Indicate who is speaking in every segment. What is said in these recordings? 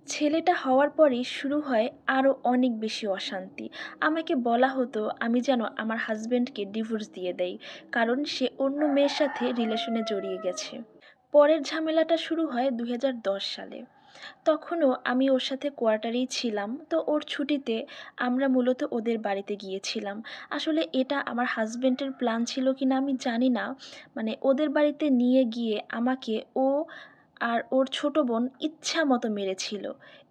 Speaker 1: ছেলেটা হওয়ার পরেই শুরু হয় আরও অনেক বেশি অশান্তি। আমাকে বলা হতো আমি যেন আমার হাসব্যান্ডকে ডিভোর্স দিয়ে দেই, কারণ সে অন্য মেয়ের সাথে রিলেশনে জড়িয়ে গেছে। পরের ঝামেলাটা শুরু হয় ২০১০ সালে। তখনও আমি ওর সাথে কোয়ার্টারেই ছিলাম। তো ওর ছুটিতে আমরা মূলত ওদের বাড়িতে গিয়েছিলাম। আসলে এটা আমার হাসব্যান্ডের প্ল্যান ছিল কিনা আমি জানি না। মানে ওদের বাড়িতে নিয়ে গিয়ে আমাকে ও আর ওর ছোট বোন ইচ্ছামতো মেরেছিল।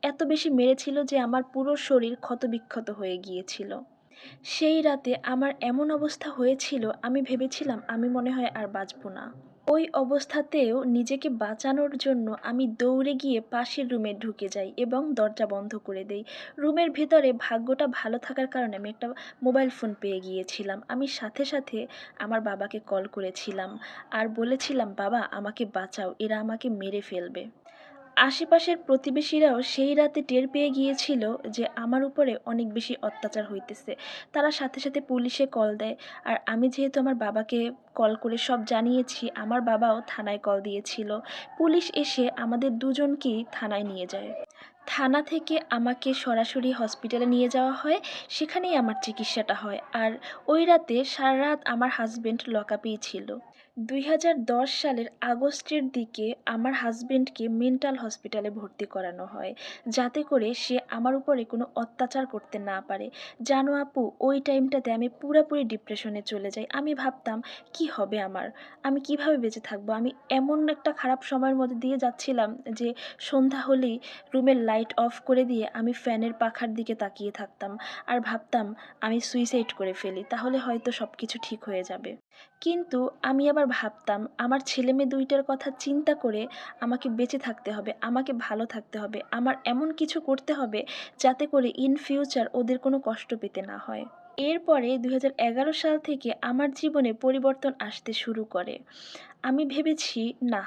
Speaker 1: এত বেশি মেরেছিল যে আমার পুরো শরীর ক্ষতবিক্ষত হয়ে গিয়েছিল। সেই রাতে আমার এমন অবস্থা হয়েছিল, আমি ভেবেছিলাম আমি মনে হয় আর বাঁচব না। ওই অবস্থাতেও নিজেকে বাঁচানোর জন্য আমি দৌড়ে গিয়ে পাশের রুমে ঢুকে যাই এবং দরজা বন্ধ করে দেই। রুমের ভেতরে ভাগ্যটা ভালো থাকার কারণে আমি একটা মোবাইল ফোন পেয়ে গিয়েছিলাম। আমি সাথে সাথে আমার বাবাকে কল করেছিলাম আর বলেছিলাম, বাবা আমাকে বাঁচাও, এরা আমাকে মেরে ফেলবে। আশেপাশের প্রতিবেশীরাও সেই রাতে টের পেয়ে গিয়েছিল যে আমার উপরে অনেক বেশি অত্যাচার হইতেছে। তারা সাথে সাথে পুলিশে কল দেয়। আর আমি যেহেতু আমার বাবাকে কল করে সব জানিয়েছি, আমার বাবাও থানায় কল দিয়েছিল। পুলিশ এসে আমাদের দুজনকেই থানায় নিয়ে যায়। থানা থেকে আমাকে সরাসরি হসপিটালে নিয়ে যাওয়া হয়। সেখানেই আমার চিকিৎসাটা হয়। আর ওই রাতে সারারাত আমার হাসব্যান্ড লকআপেই ছিল। ২০১০ সালের আগস্টের দিকে আমার হাসব্যান্ডকে মেন্টাল হসপিটালে ভর্তি করানো হয়, যাতে করে সে আমার উপরে কোনো অত্যাচার করতে না পারে। জানো আপু, ওই টাইমটাতে আমি পুরাপুরি ডিপ্রেশনে চলে যাই। আমি ভাবতাম কি হবে আমার? আমি কিভাবে বেঁচে থাকবো? আমি এমন একটা খারাপ সময়ের মধ্যে দিয়ে যাচ্ছিলাম যে সন্ধ্যা হলেই রুমের লাইট অফ করে দিয়ে আমি ফ্যানের পাখার দিকে তাকিয়ে থাকতাম আর ভাবতাম আমি সুইসাইড করে ফেলি, তাহলে হয়তো সব কিছু ঠিক হয়ে যাবে। কিন্তু আমি আবার ভাবতাম আমার ছেলেমেয়ে ২ টার কথা চিন্তা করে আমাকে বেঁচে থাকতে হবে, আমাকে ভালো থাকতে হবে। আমার এমন কিছু করতে হবে যাতে করে ইন ফিউচার ওদের কোনো কষ্ট পেতে না হয়। এরপরে ২০১১ সাল থেকে আমার জীবনে পরিবর্তন আসতে শুরু করে। আমি ভেবেছি, না,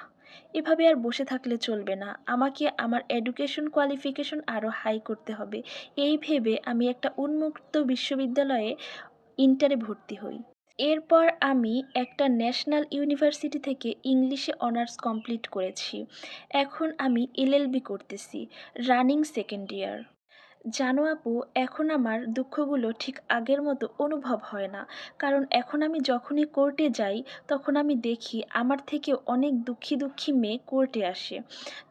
Speaker 1: এভাবে আর বসে থাকলে চলবে না। আমাকে আমার এডুকেশন কোয়ালিফিকেশন আরও হাই করতে হবে। এই ভেবে আমি একটা উন্মুক্ত বিশ্ববিদ্যালয়ে ইন্টারে ভর্তি হই। এরপর আমি একটা ন্যাশনাল ইউনিভার্সিটি থেকে ইংলিশে অনার্স কমপ্লিট করেছি। এখন আমি এলএলবি করতেছি, রানিং সেকেন্ড ইয়ার। জানো আপু, এখন আমার দুঃখগুলো ঠিক আগের মতো অনুভব হয় না। কারণ এখন আমি যখনই কোর্টে যাই, তখন আমি দেখি আমার থেকে অনেক দুঃখী দুঃখী মেয়ে কোর্টে আসে।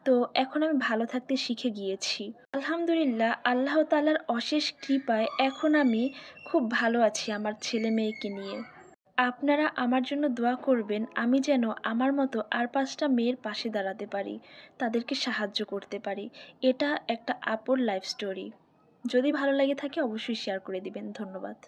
Speaker 1: তো এখন আমি ভালো থাকতে শিখে গিয়েছি। আলহামদুলিল্লাহ, আল্লাহ তাআলার অশেষ কৃপায় এখন আমি খুব ভালো আছি আমার ছেলে মেয়েকে নিয়ে। আপনারা আমার জন্য দোয়া করবেন আমি যেন আমার মতো আর ৫টা মেয়ের পাশে দাঁড়াতে পারি, তাদেরকে সাহায্য করতে পারি। এটা একটা আপুর লাইফ স্টোরি। যদি ভালো লেগে থাকে অবশ্যই শেয়ার করে দিবেন। ধন্যবাদ।